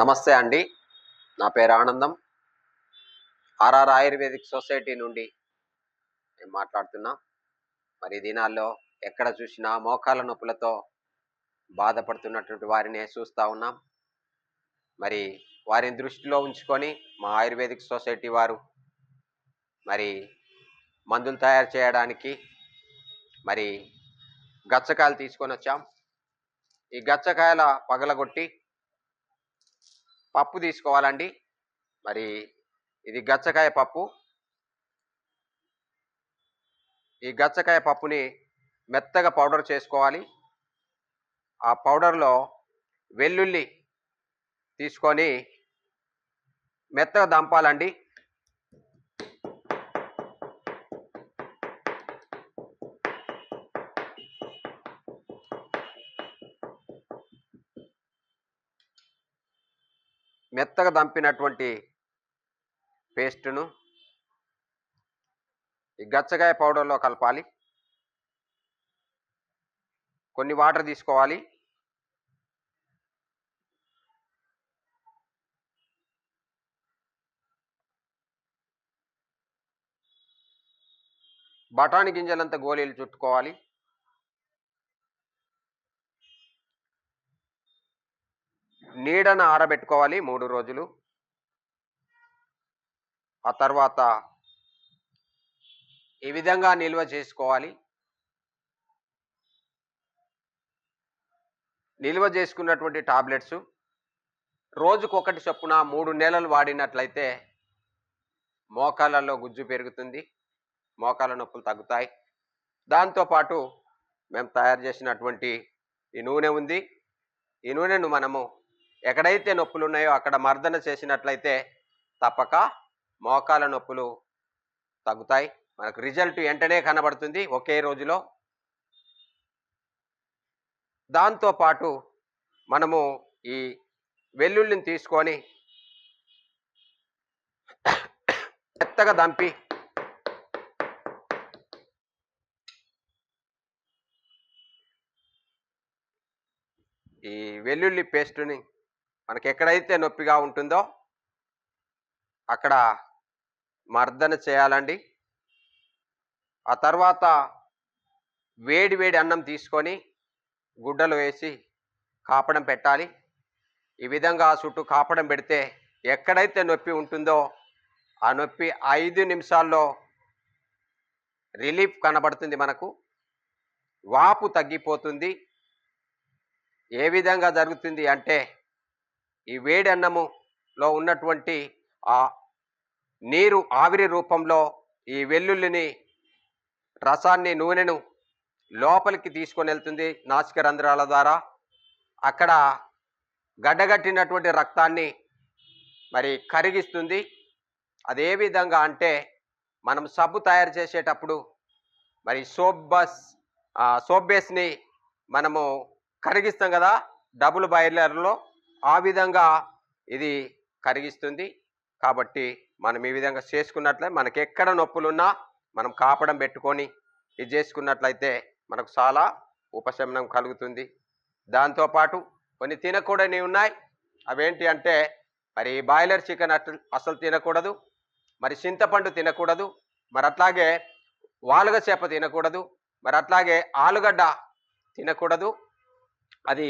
నమస్తే అండి. నా పేరు ఆనందం. ఆర్ఆర్ ఆయుర్వేదిక్ సొసైటీ నుండి నేను మాట్లాడుతున్నా. మరి ఈ దినాల్లో ఎక్కడ చూసినా మోకాళ్ళ నొప్పులతో బాధపడుతున్నటువంటి వారిని చూస్తా ఉన్నాం. మరి వారిని దృష్టిలో ఉంచుకొని మా ఆయుర్వేదిక్ సొసైటీ వారు మరి మందులు తయారు చేయడానికి మరి గచ్చకాయలు తీసుకొని వచ్చాం. ఈ గచ్చకాయల పగలగొట్టి పప్పు తీసుకోవాలండి. మరి ఇది గచ్చకాయ పప్పు. ఈ గచ్చకాయ పప్పుని మెత్తగా పౌడర్ చేసుకోవాలి. ఆ పౌడర్లో వెల్లుల్లి తీసుకొని మెత్తగా దంపాలండి. మెత్తగా దంపినటువంటి పేస్టును ఈ గచ్చకాయ పౌడర్లో కలపాలి. కొన్ని వాటర్ తీసుకోవాలి. బఠానీ గింజలంతా గోళీలు చుట్టుకోవాలి. నీడన ఆరబెట్టుకోవాలి 3 రోజులు. ఆ తర్వాత ఈ విధంగా నిల్వ చేసుకోవాలి. నిల్వ చేసుకున్నటువంటి టాబ్లెట్స్ రోజుకొకటి చొప్పున 3 నెలలు వాడినట్లయితే మోకాళ్ళలో గుజ్జు పెరుగుతుంది, మోకాళ్ళ నొప్పులు తగ్గుతాయి. దాంతోపాటు మేము తయారు చేసినటువంటి ఈ నూనె ఉంది. ఈ నూనెను మనము ఎక్కడైతే నొప్పులు ఉన్నాయో అక్కడ మర్దన చేసినట్లయితే తప్పక మోకాళ్ళ నొప్పులు తగ్గుతాయి. మనకు రిజల్ట్ వెంటనే కనబడుతుంది ఒకే రోజులో. దాంతోపాటు మనము ఈ వెల్లుల్లిని తీసుకొని మెత్తగా దంపి ఈ వెల్లుల్లి పేస్టుని మనకి ఎక్కడైతే నొప్పిగా ఉంటుందో అక్కడ మర్దన చేయాలండి. ఆ తర్వాత వేడి వేడి అన్నం తీసుకొని గుడ్డలు వేసి కాపడం పెట్టాలి. ఈ విధంగా చుట్టూ కాపడం పెడితే ఎక్కడైతే నొప్పి ఉంటుందో ఆ నొప్పి 5 నిమిషాల్లో రిలీఫ్ కనబడుతుంది. మనకు వాపు తగ్గిపోతుంది. ఏ విధంగా జరుగుతుంది అంటే ఈ వేడి అన్నములో ఉన్నటువంటి ఆ నీరు ఆవిరి రూపంలో ఈ వెల్లుల్లిని రసాన్ని నూనెను లోపలికి తీసుకొని వెళ్తుంది నాసిక రంధ్రాల ద్వారా. అక్కడ గడ్డగట్టినటువంటి రక్తాన్ని మరి కరిగిస్తుంది. అదే విధంగా అంటే మనం సబ్బు తయారు చేసేటప్పుడు మరి సోప్ బేస్ని మనము కరిగిస్తాం కదా డబుల్ బాయిలర్లో, ఆ విధంగా ఇది కరిగిస్తుంది. కాబట్టి మనం ఈ విధంగా చేసుకున్నట్లయితే మనకి ఎక్కడ నొప్పులున్నా మనం కాపడం పెట్టుకొని ఇది చేసుకున్నట్లయితే మనకు చాలా ఉపశమనం కలుగుతుంది. దాంతోపాటు కొన్ని తినకూడనివి ఉన్నాయి. అవేంటి అంటే మరి బాయిలర్ చికెన్ అసలు తినకూడదు, మరి చింతపండు తినకూడదు, మరి అట్లాగే వాలుగ చేప తినకూడదు, మరి అట్లాగే ఆలుగడ్డ తినకూడదు. అది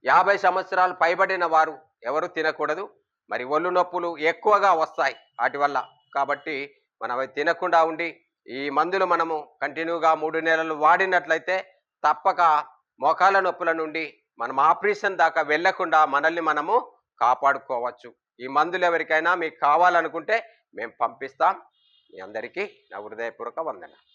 50 సంవత్సరాలు పైబడిన వారు ఎవరు తినకూడదు. మరి ఒళ్ళు నొప్పులు ఎక్కువగా వస్తాయి వాటి వల్ల. కాబట్టి మనం అవి తినకుండా ఉండి ఈ మందులు మనము కంటిన్యూగా 3 నెలలు వాడినట్లయితే తప్పక మోకాళ్ళ నొప్పుల నుండి మనం ఆపరేషన్ దాకా వెళ్లకుండా మనల్ని మనము కాపాడుకోవచ్చు. ఈ మందులు ఎవరికైనా మీకు కావాలనుకుంటే మేము పంపిస్తాం. మీ అందరికీ నా హృదయపూర్వక వందనాలు.